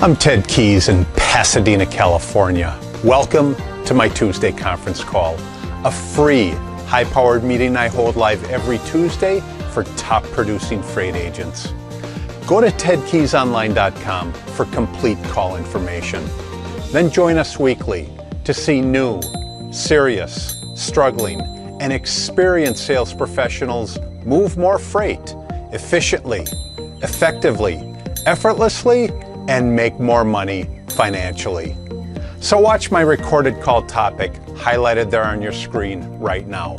I'm Ted Keys in Pasadena, California. Welcome to my Tuesday conference call, a free, high-powered meeting I hold live every Tuesday for top-producing freight agents. Go to tedkeysonline.com for complete call information. Then join us weekly to see new, serious, struggling, and experienced sales professionals move more freight efficiently, effectively, effortlessly, and make more money financially. So watch my recorded call topic highlighted there on your screen right now.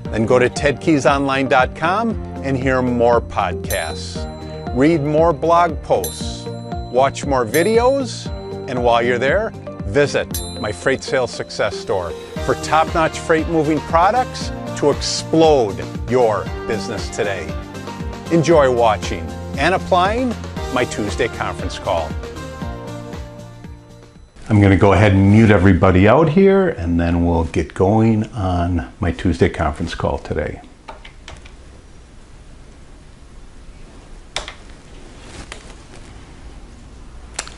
Then go to tedkeysonline.com and hear more podcasts, read more blog posts, watch more videos, and while you're there, visit my Freight Sales Success Store for top-notch freight moving products to explode your business today. Enjoy watching and applying my Tuesday conference call. I'm going to go ahead and mute everybody out here, and then we'll get going on my Tuesday conference call today.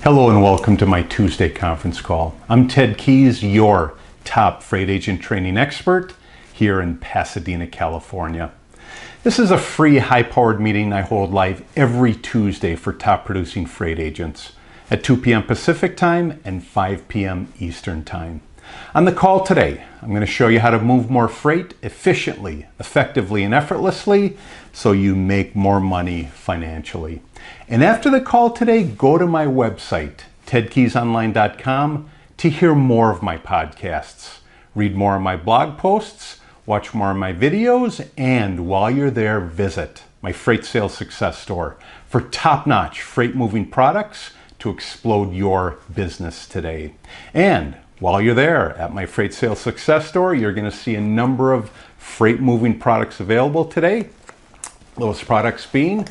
Hello and welcome to my Tuesday conference call. I'm Ted Keys, your top freight agent training expert here in Pasadena, California. This is a free high-powered meeting I hold live every Tuesday for top producing freight agents at 2 p.m. Pacific time and 5 p.m. Eastern time. On the call today, I'm going to show you how to move more freight efficiently, effectively, and effortlessly so you make more money financially. And after the call today, go to my website, tedkeysonline.com, to hear more of my podcasts, read more of my blog posts, watch more of my videos, and while you're there, visit my Freight Sales Success Store for top-notch freight moving products to explode your business today. And while you're there at my Freight Sales Success Store, you're going to see a number of freight moving products available today. Those products being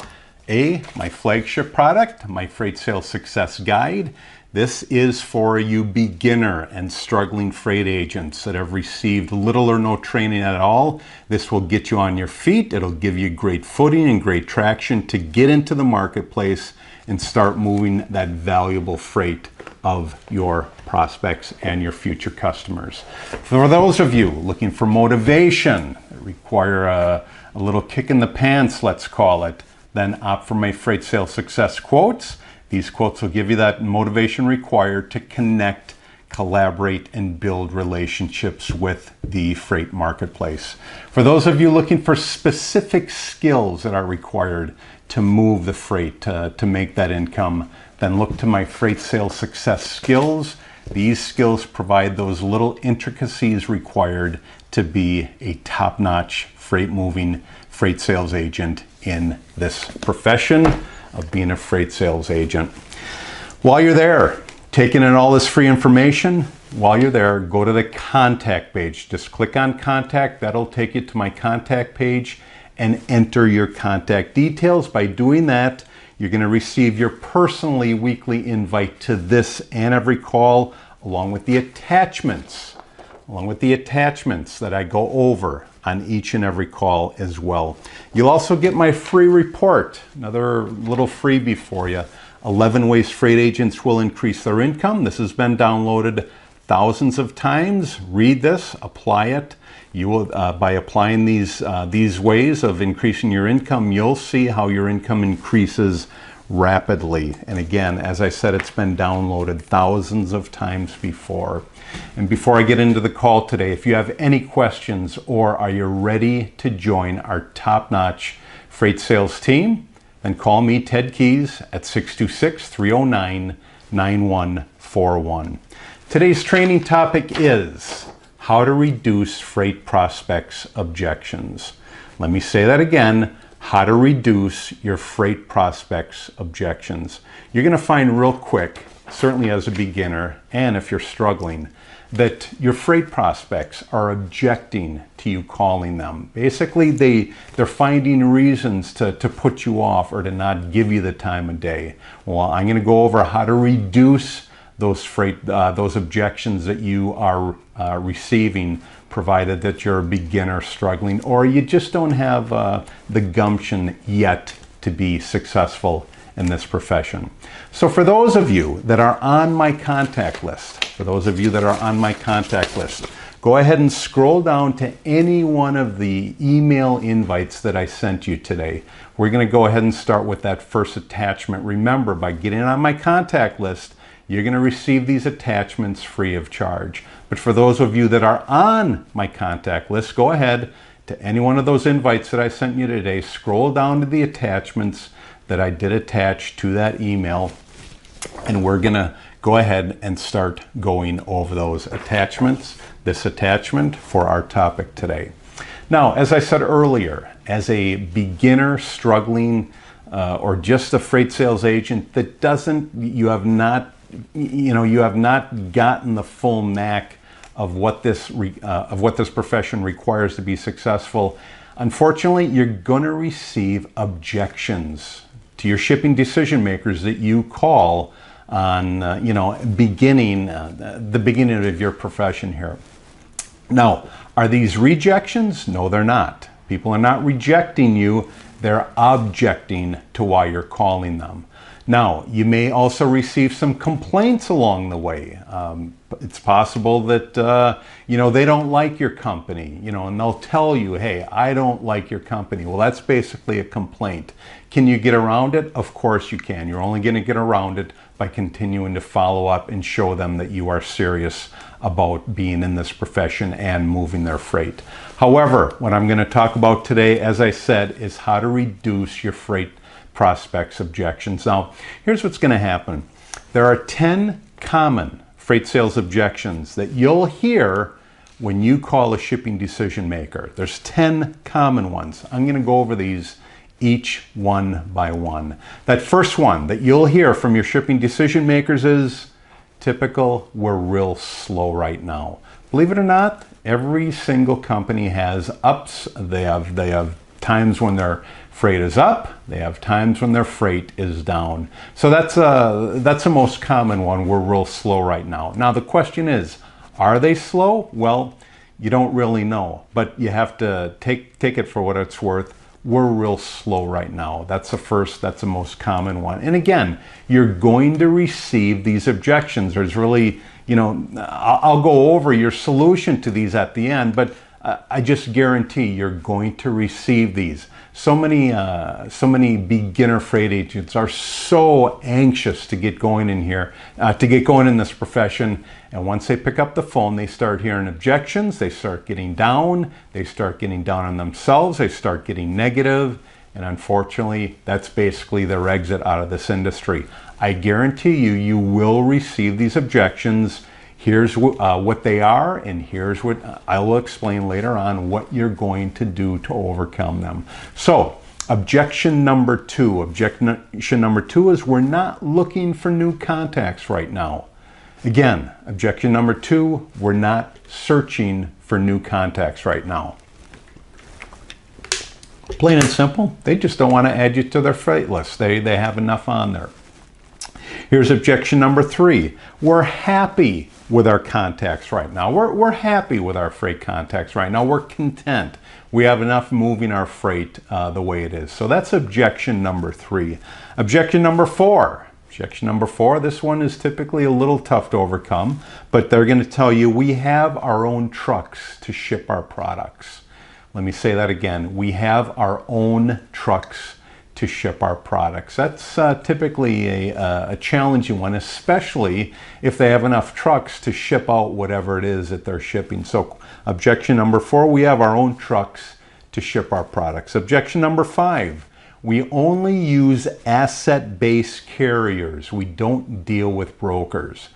my flagship product, my Freight Sales Success Guide. This is for you beginner and struggling freight agents that have received little or no training at all. This will get you on your feet. It'll give you great footing and great traction to get into the marketplace and start moving that valuable freight of your prospects and your future customers. For those of you looking for motivation, that require a little kick in the pants, let's call it, then opt for my Freight Sales Success quotes. These quotes will give you that motivation required to connect, collaborate, and build relationships with the freight marketplace. For those of you looking for specific skills that are required to move the freight, to make that income, then look to my Freight Sales Success skills. These skills provide those little intricacies required to be a top-notch freight moving freight sales agent in this profession of being a freight sales agent. While you're there, taking in all this free information, while you're there, go to the contact page. Just click on contact. That'll take you to my contact page and enter your contact details. By doing that, you're going to receive your personally weekly invite to this and every call, along with the attachments that I go over on each and every call as well. You'll also get my free report, another little freebie for you. 11 ways freight agents will increase their income. This has been downloaded thousands of times. Read this, apply it. You will, by applying these ways of increasing your income, you'll see how your income increases rapidly. And again, as I said, it's been downloaded thousands of times before. And before I get into the call today, if you have any questions or are you ready to join our top-notch freight sales team, then call me, Ted Keys, at 626-309-9141. Today's training topic is how to reduce freight prospects' objections. Let me say that again. How to reduce your freight prospects' objections. You're going to find real quick, certainly as a beginner, and if you're struggling, that your freight prospects are objecting to you calling them. Basically, they're finding reasons to put you off or to not give you the time of day. Well, I'm going to go over how to reduce those objections that you are receiving, provided that you're a beginner struggling or you just don't have the gumption yet to be successful in this profession. So for those of you that are on my contact list, go ahead and scroll down to any one of the email invites that I sent you today. We're going to go ahead and start with that first attachment. Remember, by getting on my contact list, you're going to receive these attachments free of charge. But for those of you that are on my contact list, go ahead to any one of those invites that I sent you today, scroll down to the attachments that I did attach to that email, and we're going to go ahead and start going over those attachments, this attachment for our topic today. Now, as I said earlier, as a beginner struggling or just a freight sales agent that you have not gotten the full knack of what this profession requires to be successful, unfortunately, you're going to receive objections to your shipping decision makers that you call on the beginning of your profession here. Now, are these rejections? No, they're not. People are not rejecting you. They're objecting to why you're calling them. Now, you may also receive some complaints along the way. It's possible that they don't like your company, and they'll tell you, hey, I don't like your company. Well, that's basically a complaint. Can you get around it? Of course you can. You're only going to get around it by continuing to follow up and show them that you are serious about being in this profession and moving their freight. However, what I'm going to talk about today, as I said, is how to reduce your freight prospects' objections. Now, here's what's going to happen. There are 10 common freight sales objections that you'll hear when you call a shipping decision maker. There's 10 common ones. I'm going to go over these each one by one. That first one that you'll hear from your shipping decision makers is typical, we're real slow right now. Believe it or not, every single company has ups. They have times when their freight is up, they have times when their freight is down. So that's the most common one. We're real slow right now. Now the question is, are they slow? Well, you don't really know, but you have to take it for what it's worth. We're real slow right now. That's the most common one. And again, you're going to receive these objections. There's really, I'll go over your solution to these at the end, but I just guarantee you're going to receive these. So many beginner freight agents are so anxious to get going in here, to get going in this profession. And once they pick up the phone, they start hearing objections. They start getting down. They start getting down on themselves. They start getting negative. And unfortunately, that's basically their exit out of this industry. I guarantee you will receive these objections. Here's what they are, and here's what I will explain later on what you're going to do to overcome them. So, objection number two. Objection number two is we're not looking for new contacts right now. Again, objection number two, we're not searching for new contacts right now. Plain and simple, they just don't want to add you to their freight list. They have enough on there. Here's objection number three. We're happy with our contacts right now. We're happy with our freight contacts right now. We're content. We have enough moving our freight the way it is. So that's objection number three. Objection number four. Objection number four, this one is typically a little tough to overcome, but they're going to tell you we have our own trucks to ship our products. Let me say that again. We have our own trucks to ship our products. That's typically a challenging one, especially if they have enough trucks to ship out whatever it is that they're shipping. So objection number four, we have our own trucks to ship our products. Objection number five, we only use asset-based carriers. We don't deal with brokers.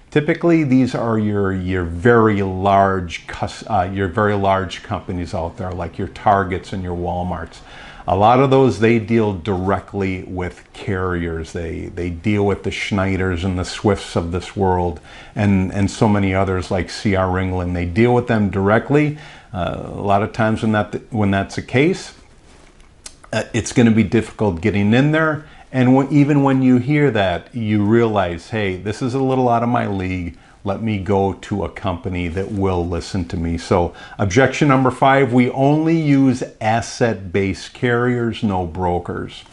Typically, these are your very large companies out there, like your Targets and your Walmarts. A lot of those, they deal directly with carriers. They deal with the Schneiders and the Swifts of this world, and so many others like C.R. Ringland. They deal with them directly. A lot of times when that's the case, it's going to be difficult getting in there. And even when you hear that, you realize, hey, this is a little out of my league. Let me go to a company that will listen to me. So objection number 5, we only use asset-based carriers, no brokers.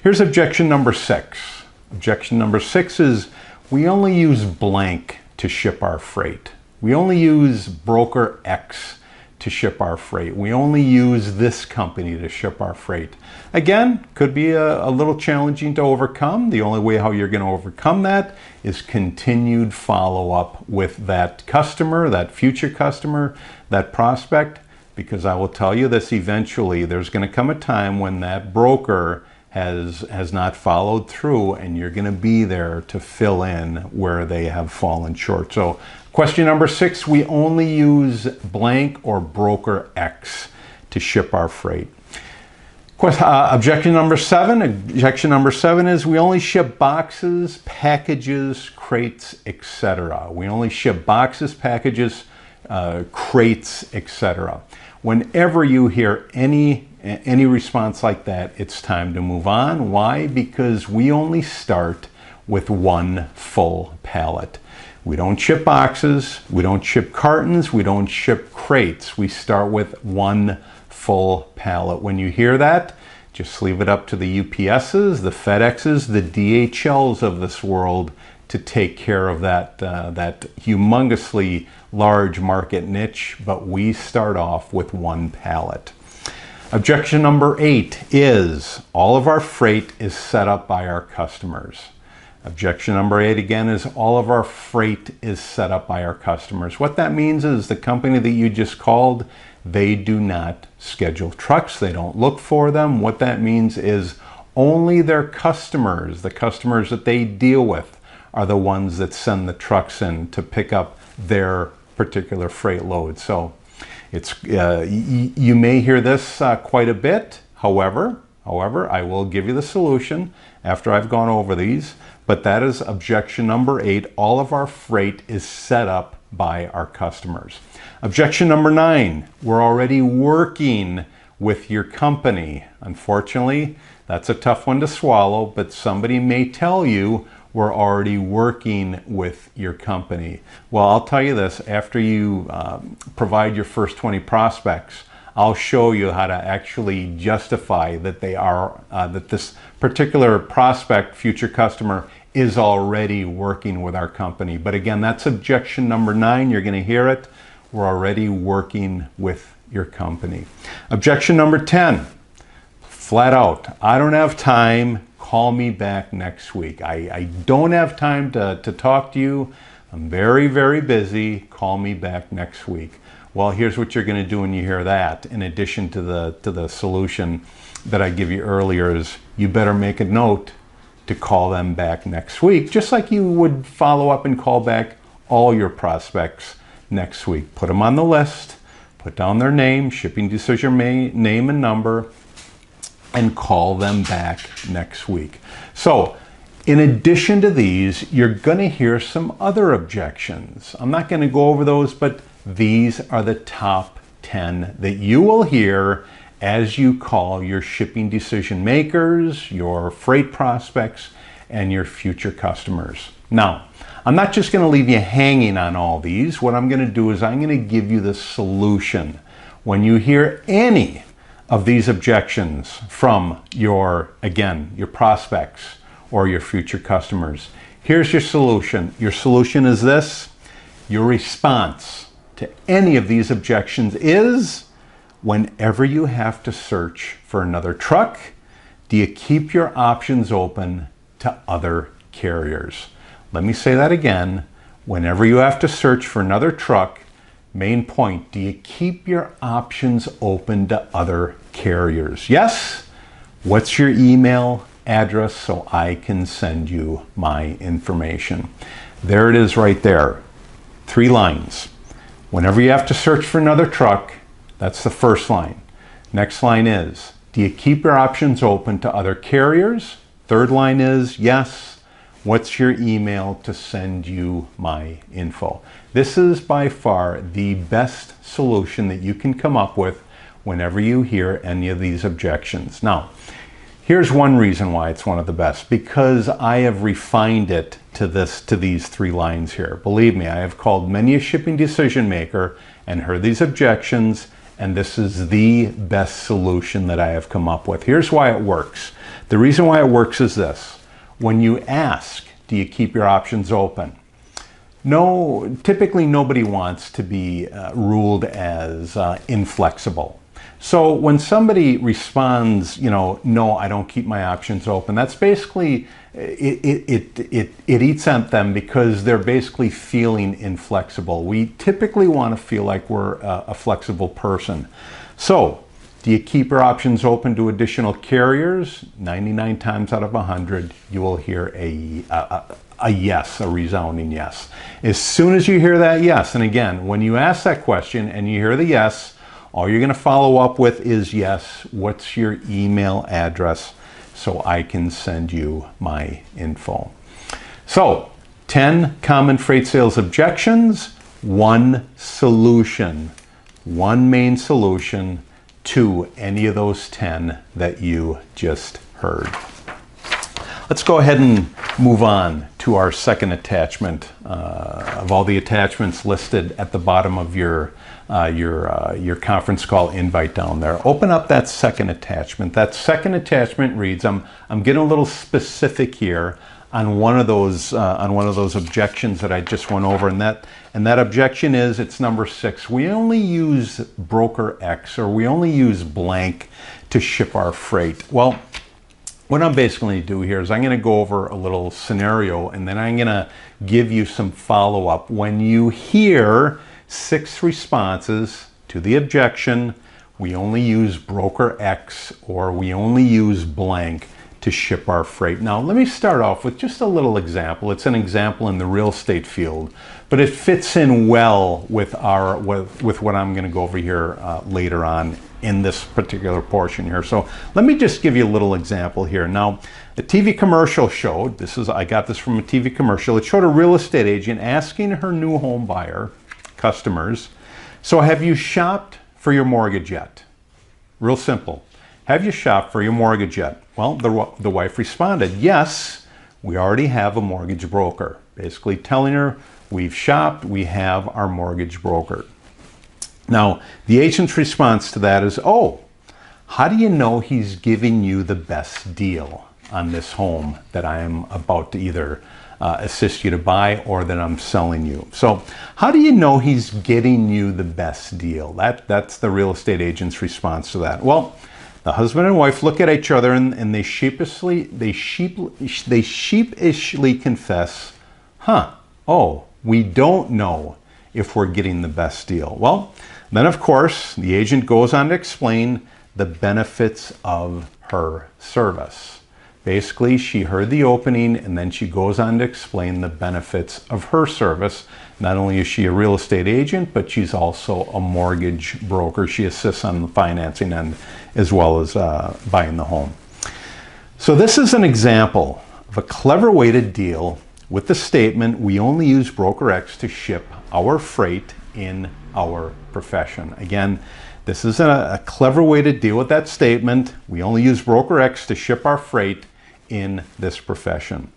Here's objection number 6. Objection number 6 is we only use blank to ship our freight. We only use broker X to ship our freight. We only use this company to ship our freight. Again, could be a little challenging to overcome. The only way how you're going to overcome that is continued follow-up with that customer, that future customer, that prospect, because I will tell you this, eventually there's going to come a time when that broker has not followed through, and you're going to be there to fill in where they have fallen short. So question number 6, we only use blank or broker X to ship our freight. Objection number 7. Objection number 7 is we only ship boxes, packages, crates, etc. We only ship boxes, packages, crates, etc. Whenever you hear any response like that, it's time to move on. Why? Because we only start with one full pallet. We don't ship boxes, we don't ship cartons, we don't ship crates. We start with one full pallet. When you hear that, just leave it up to the UPSs, the FedExes, the DHLs of this world to take care of that humongously large market niche, but we start off with one pallet. Objection number 8 is all of our freight is set up by our customers. Objection number 8 again is all of our freight is set up by our customers. What that means is the company that you just called, they do not schedule trucks. They don't look for them. What that means is only their customers, the customers that they deal with, are the ones that send the trucks in to pick up their particular freight load. So it's you may hear this quite a bit. However, I will give you the solution after I've gone over these. But that is objection number 8. All of our freight is set up by our customers. Objection number 9. We're already working with your company. Unfortunately, that's a tough one to swallow, but somebody may tell you we're already working with your company. Well, I'll tell you this, after you provide your first 20 prospects, I'll show you how to actually justify that they are, that this particular prospect, future customer, is already working with our company. But again, that's objection number 9. You're going to hear it. We're already working with your company. Objection number 10, flat out, I don't have time. Call me back next week. I don't have time to talk to you. I'm very, very busy. Call me back next week. Well, here's what you're going to do when you hear that. In addition to the solution that I give you earlier, is you better make a note to call them back next week, just like you would follow up and call back all your prospects next week. Put them on the list, put down their name, shipping decision name and number, and call them back next week. So in addition to these, you're going to hear some other objections. I'm not going to go over those, but these are the top 10 that you will hear as you call your shipping decision makers, your freight prospects, and your future customers. Now, I'm not just going to leave you hanging on all these. What I'm going to do is I'm going to give you the solution. When you hear any of these objections from your prospects or your future customers, here's your solution. Your solution is this. Your response to any of these objections is, whenever you have to search for another truck, do you keep your options open to other carriers? Let me say that again. Whenever you have to search for another truck, main point, do you keep your options open to other carriers? Yes? What's your email address so I can send you my information? There it is right there. 3 lines. Whenever you have to search for another truck, that's the first line. Next line is, do you keep your options open to other carriers? Third line is, yes. What's your email to send you my info? This is by far the best solution that you can come up with whenever you hear any of these objections. Now, Here's one reason why it's one of the best, because I have refined it to these 3 lines here. Believe me, I have called many a shipping decision maker and heard these objections, and this is the best solution that I have come up with. Here's why it works. The reason why it works is this. When you ask, do you keep your options open? No, typically nobody wants to be ruled as inflexible. So when somebody responds, no, I don't keep my options open, that's basically, it eats at them because they're basically feeling inflexible. We typically want to feel like we're a flexible person. So, do you keep your options open to additional carriers? 99 times out of 100, you will hear a yes, a resounding yes. As soon as you hear that yes, and again, when you ask that question and you hear the yes, all you're going to follow up with is yes, what's your email address so I can send you my info. So, 10 common freight sales objections, 1 solution, 1 main solution to any of those 10 that you just heard. Let's go ahead and move on to our second attachment of all the attachments listed at the bottom of your conference call invite down there. Open up that second attachment. That second attachment reads, I'm getting a little specific here on one of those objections that I just went over, and that objection is, it's number 6. We only use broker X, or we only use blank to ship our freight. Well, what I'm basically going to do here is I'm going to go over a little scenario, and then I'm going to give you some follow-up. When you hear 6 responses to the objection, we only use broker X or we only use blank to ship our freight. Now, let me start off with just a little example. It's an example in the real estate field, but it fits in well with what I'm going to go over here later on in this particular portion here. So let me just give you a little example here. Now, the TV commercial showed, I got this from a TV commercial, it showed a real estate agent asking her new home buyer customers, so have you shopped for your mortgage yet? Real simple. Have you shopped for your mortgage yet? Well, the wife responded, yes, we already have a mortgage broker. Basically telling her, we've shopped, we have our mortgage broker. Now, the agent's response to that is, oh, how do you know he's giving you the best deal on this home that I am about to either assist you to buy or that I'm selling you? So how do you know he's getting you the best deal? That's the real estate agent's response to that. Well, the husband and wife look at each other and they sheepishly confess, oh, we don't know if we're getting the best deal. Well, then of course, the agent goes on to explain the benefits of her service. Basically, she heard the opening and then she goes on to explain the benefits of her service. Not only is she a real estate agent, but she's also a mortgage broker. She assists on the financing end as well as buying the home. So this is an example of a clever way to deal with the statement, we only use broker X to ship our freight in our profession. Again, this is a clever way to deal with that statement. We only use broker X to ship our freight in this profession.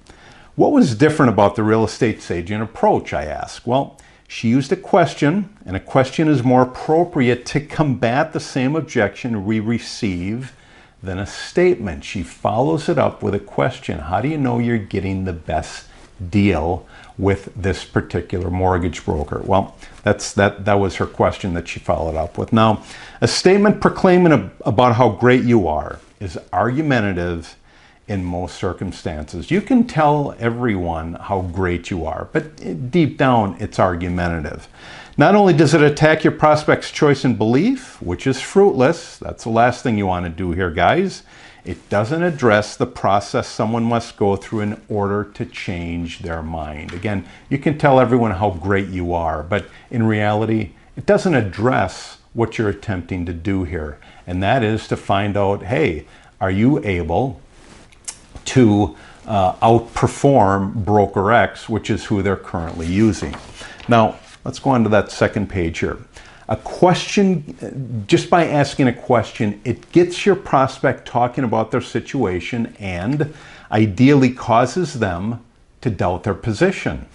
What was different about the real estate agent approach, I ask? Well, she used a question, and a question is more appropriate to combat the same objection we receive than a statement. She follows it up with a question. How do you know you're getting the best deal with this particular mortgage broker? Well, that was her question that she followed up with. Now, a statement proclaiming about how great you are is argumentative in most circumstances. You can tell everyone how great you are, but deep down, it's argumentative. Not only does it attack your prospect's choice and belief, which is fruitless, that's the last thing you want to do here, guys. It doesn't address the process someone must go through in order to change their mind. Again, you can tell everyone how great you are, but in reality, it doesn't address what you're attempting to do here. And that is to find out, hey, are you able to outperform broker X, which is who they're currently using? Now, let's go on to that second page here. A question, just by asking a question, it gets your prospect talking about their situation and ideally causes them to doubt their position.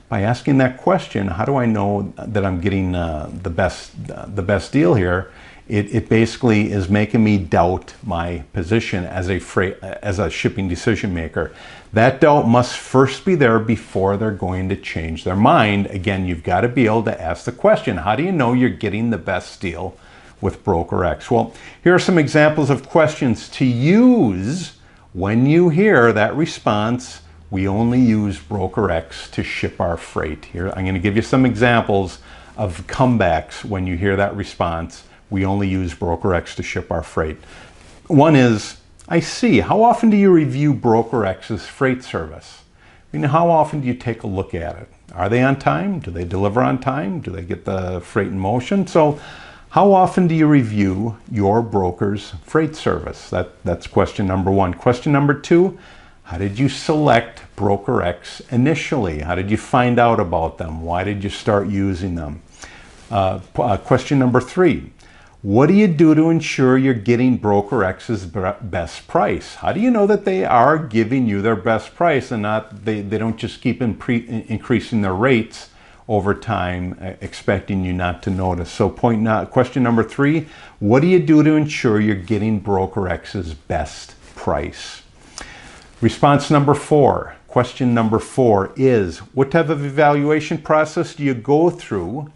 By asking that question, how do I know that I'm getting the best deal here? It basically is making me doubt my position as a shipping decision maker. That doubt must first be there before they're going to change their mind. Again, you've got to be able to ask the question, how do you know you're getting the best deal with Broker X? Well, here are some examples of questions to use when you hear that response, we only use Broker X to ship our freight. Here, I'm going to give you some examples of comebacks when you hear that response, we only use Broker X to ship our freight. One is, I see. How often do you review Broker X's freight service? I mean, how often do you take a look at it? Are they on time? Do they deliver on time? Do they get the freight in motion? So how often do you review your broker's freight service? That's question number one. Question number two, how did you select Broker X initially? How did you find out about them? Why did you start using them? Question number three, what do you do to ensure you're getting Broker X's best price? How do you know that they are giving you their best price and not they don't just keep increasing their rates over time, expecting you not to notice? So question number three, what do you do to ensure you're getting Broker X's best price? Response number four, question number four is, what type of evaluation process do you go through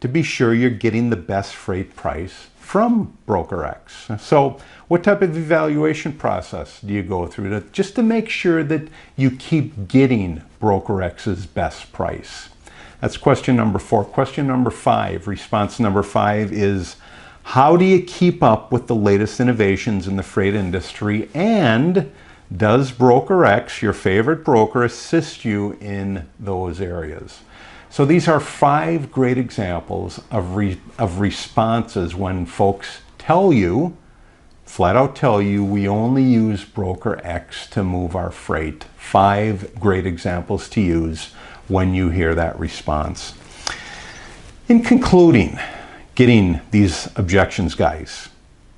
to be sure you're getting the best freight price from Broker X? So what type of evaluation process do you go through just to make sure that you keep getting Broker X's best price? That's question number four. Question number five, response number five is, how do you keep up with the latest innovations in the freight industry, and does Broker X, your favorite broker, assist you in those areas? So these are five great examples of responses when folks tell you, flat out tell you, we only use Broker X to move our freight. Five great examples to use when you hear that response. In concluding, getting these objections, guys,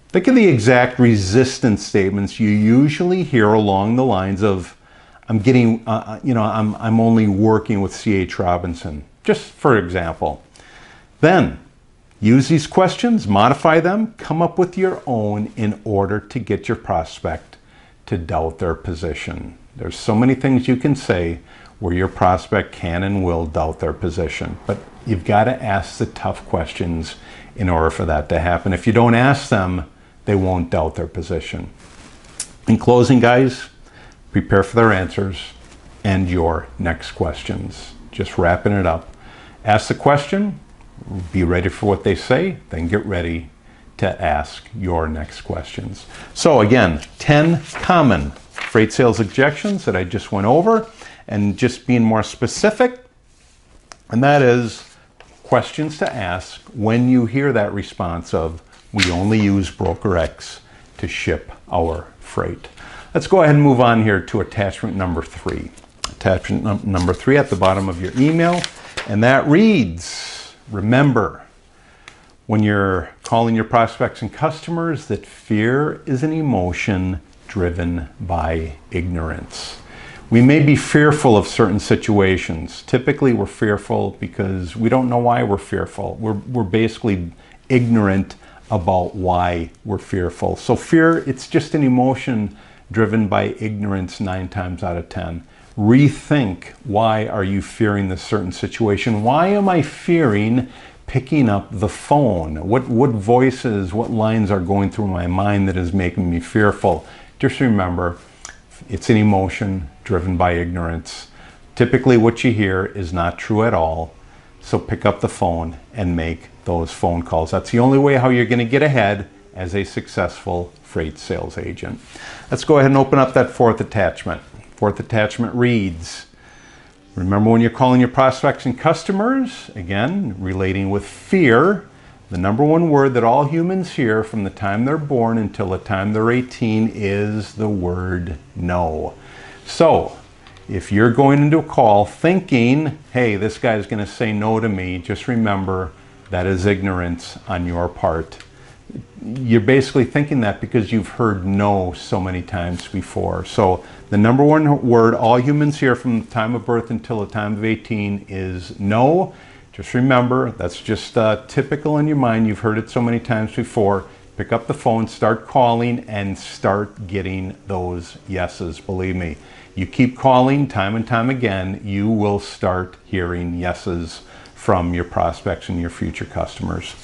think of the exact resistance statements you usually hear along the lines of, I'm only working with C.H. Robinson, just for example. Then use these questions, modify them, come up with your own in order to get your prospect to doubt their position. There's so many things you can say where your prospect can and will doubt their position, but you've got to ask the tough questions in order for that to happen. If you don't ask them, they won't doubt their position. In closing, guys, prepare for their answers and your next questions. Just wrapping it up. Ask the question, be ready for what they say, then get ready to ask your next questions. So again, 10 common freight sales objections that I just went over, and just being more specific, and that is questions to ask when you hear that response of, we only use Broker X to ship our freight. Let's go ahead and move on here to attachment number three. Attachment number three at the bottom of your email, and that reads, remember, when you're calling your prospects and customers, that fear is an emotion driven by ignorance. We may be fearful of certain situations. Typically, we're fearful because we don't know why we're fearful. We're basically ignorant about why we're fearful. So fear, it's just an emotion driven by ignorance 9 times out of 10. Rethink, why are you fearing this certain situation? Why am I fearing picking up the phone? What voices, what lines are going through my mind that is making me fearful? Just remember, it's an emotion driven by ignorance. Typically what you hear is not true at all. So pick up the phone and make those phone calls. That's the only way how you're going to get ahead as a successful freight sales agent. Let's go ahead and open up that fourth attachment. Fourth attachment reads, remember when you're calling your prospects and customers, again, relating with fear, the number one word that all humans hear from the time they're born until the time they're 18 is the word no. So if you're going into a call thinking, hey, this guy's going to say no to me, just remember, that is ignorance on your part. You're basically thinking that because you've heard no so many times before. So the number one word all humans hear from the time of birth until the time of 18 is no. Just remember, that's just typical in your mind. You've heard it so many times before. Pick up the phone, start calling, and start getting those yeses. Believe me, you keep calling time and time again, you will start hearing yeses from your prospects and your future customers.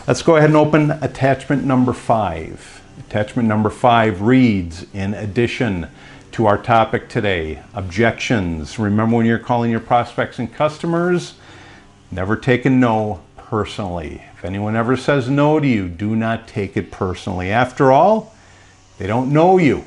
Let's go ahead and open attachment number 5. Attachment number 5 reads, in addition to our topic today, objections. Remember, when you're calling your prospects and customers, never take a no personally. If anyone ever says no to you, do not take it personally. After all, they don't know you.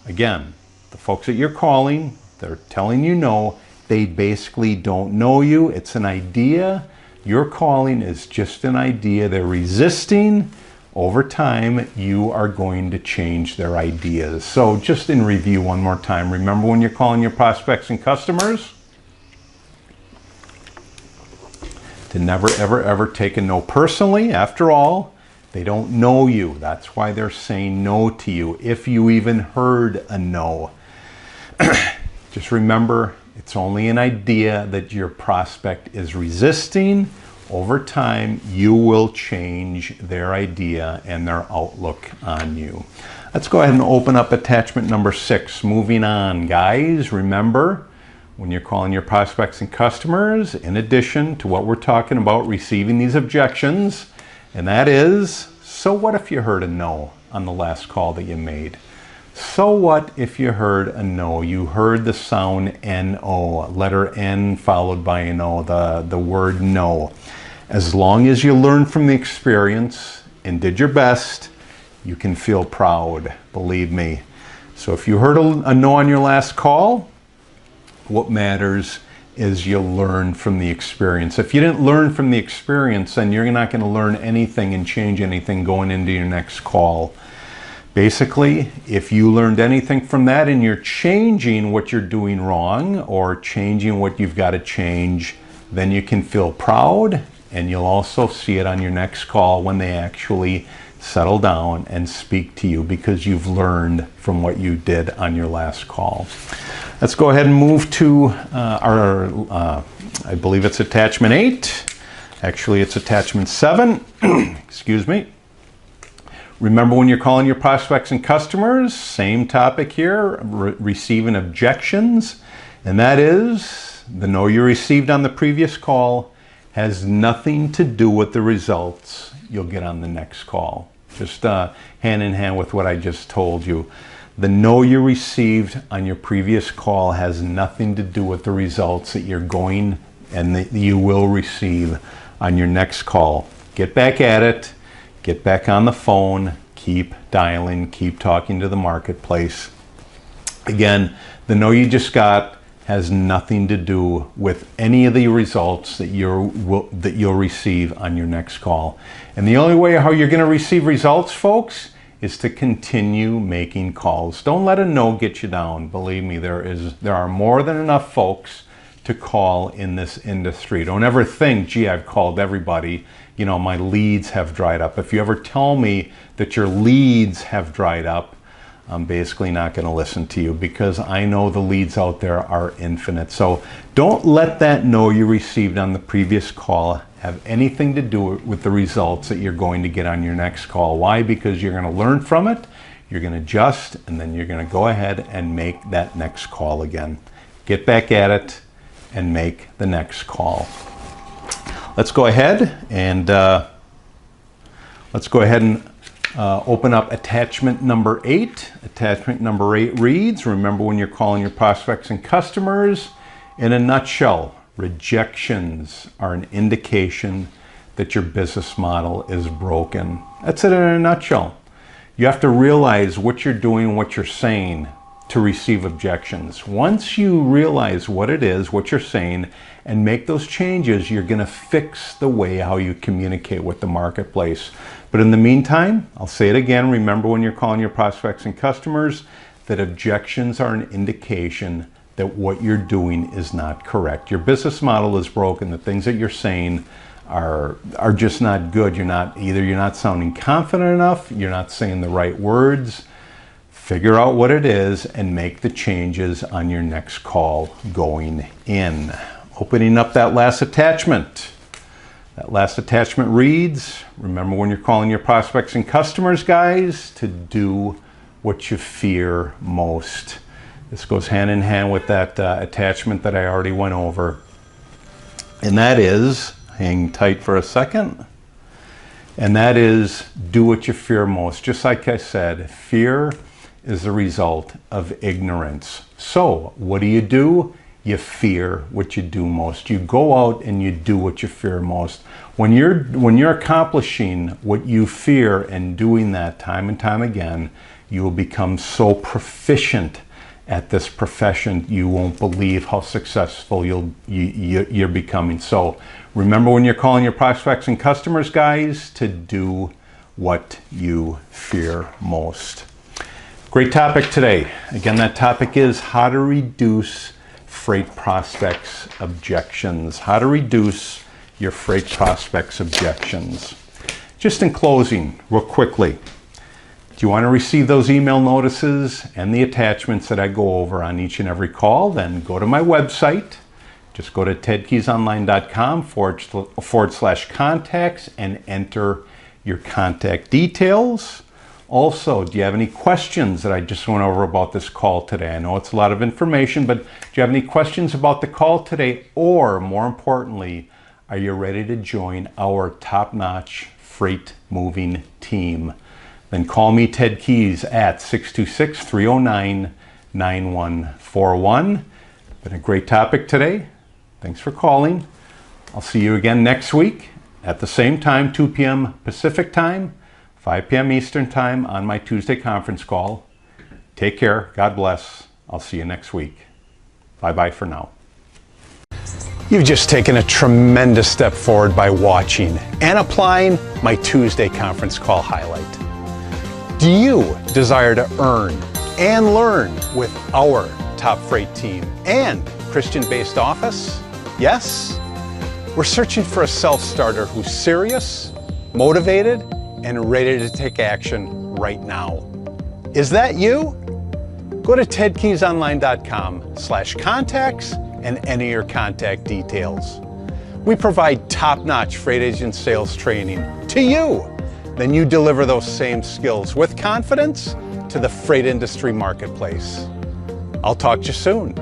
Again, the folks that you're calling, they're telling you no, they basically don't know you. It's an idea. Your calling is just an idea. They're resisting. Over time, you are going to change their ideas. So just in review one more time, remember, when you're calling your prospects and customers, to never, ever, ever take a no personally. After all, they don't know you. That's why they're saying no to you, if you even heard a no. Just remember, it's only an idea that your prospect is resisting. Over time, you will change their idea and their outlook on you. Let's go ahead and open up attachment number 6. Moving on, guys. Remember, when you're calling your prospects and customers, in addition to what we're talking about, receiving these objections, and that is, so what if you heard a no on the last call that you made? So what if you heard a no? You heard the sound N-O, letter N followed by an O, the word no. As long as you learned from the experience and did your best, you can feel proud, believe me. So if you heard a no on your last call, what matters is you learn from the experience. If you didn't learn from the experience, then you're not going to learn anything and change anything going into your next call. Basically, if you learned anything from that and you're changing what you're doing wrong or changing what you've got to change, then you can feel proud, and you'll also see it on your next call when they actually settle down and speak to you, because you've learned from what you did on your last call. Let's go ahead and move to I believe it's attachment 8. Actually, it's attachment 7. Excuse me. Remember, when you're calling your prospects and customers, same topic here, receiving objections, and that is, the no you received on the previous call has nothing to do with the results you'll get on the next call. Just hand in hand with what I just told you. The no you received on your previous call has nothing to do with the results that you're going and that you will receive on your next call. Get back at it. Get back on the phone, keep dialing, keep talking to the marketplace. Again, the no you just got has nothing to do with any of the results that you'll receive on your next call. And the only way how you're going to receive results, folks, is to continue making calls. Don't let a no get you down. Believe me, there are more than enough folks to call in this industry. Don't ever think, gee, I've called everybody, you know, my leads have dried up. If you ever tell me that your leads have dried up, I'm basically not going to listen to you, because I know the leads out there are infinite. So don't let that no you received on the previous call have anything to do with the results that you're going to get on your next call. Why? Because you're going to learn from it, you're going to adjust, and then you're going to go ahead and make that next call again. Get back at it and make the next call. Let's go ahead and open up attachment number 8. Attachment number 8 reads, remember, when you're calling your prospects and customers, in a nutshell, rejections are an indication that your business model is broken. That's it in a nutshell. You have to realize what you're doing and what you're saying to receive objections. Once you realize what it is, what you're saying, and make those changes, you're going to fix the way how you communicate with the marketplace. But in the meantime, I'll say it again, remember, when you're calling your prospects and customers, that objections are an indication that what you're doing is not correct. Your business model is broken. The things that you're saying are just not good. You're not sounding confident enough, you're not saying the right words. Figure out what it is and make the changes on your next call going in. Opening up that last attachment. That last attachment reads, remember when you're calling your prospects and customers, guys, to do what you fear most. This goes hand in hand with that attachment that I already went over. And that is, hang tight for a second, and that is do what you fear most. Just like I said, fear is the result of ignorance. So what do? You fear what you do most. You go out and you do what you fear most. When you're accomplishing what you fear and doing that time and time again, you will become so proficient at this profession, you won't believe how successful you're becoming. So remember when you're calling your prospects and customers, guys, to do what you fear most. Great topic today. Again, that topic is how to reduce freight prospects' objections. How to reduce your freight prospects' objections. Just in closing, real quickly, do you want to receive those email notices and the attachments that I go over on each and every call? Then go to my website. Just go to tedkeysonline.com/contacts and enter your contact details. Also, do you have any questions that I just went over about this call today? I know it's a lot of information, but do you have any questions about the call today? Or more importantly, are you ready to join our top-notch freight moving team? Then call me, Ted Keys, at 626-309-9141. Been a great topic today. Thanks for calling. I'll see you again next week at the same time, 2 p.m. Pacific time, 5 p.m. Eastern time on my Tuesday conference call. Take care. God bless. I'll see you next week. Bye-bye for now. You've just taken a tremendous step forward by watching and applying my Tuesday conference call highlight. Do you desire to earn and learn with our top freight team and Christian-based office? Yes? We're searching for a self-starter who's serious, motivated, and ready to take action right now. Is that you? Go to tedkeysonline.com/contacts and enter your contact details. We provide top-notch freight agent sales training to you. Then you deliver those same skills with confidence to the freight industry marketplace. I'll talk to you soon.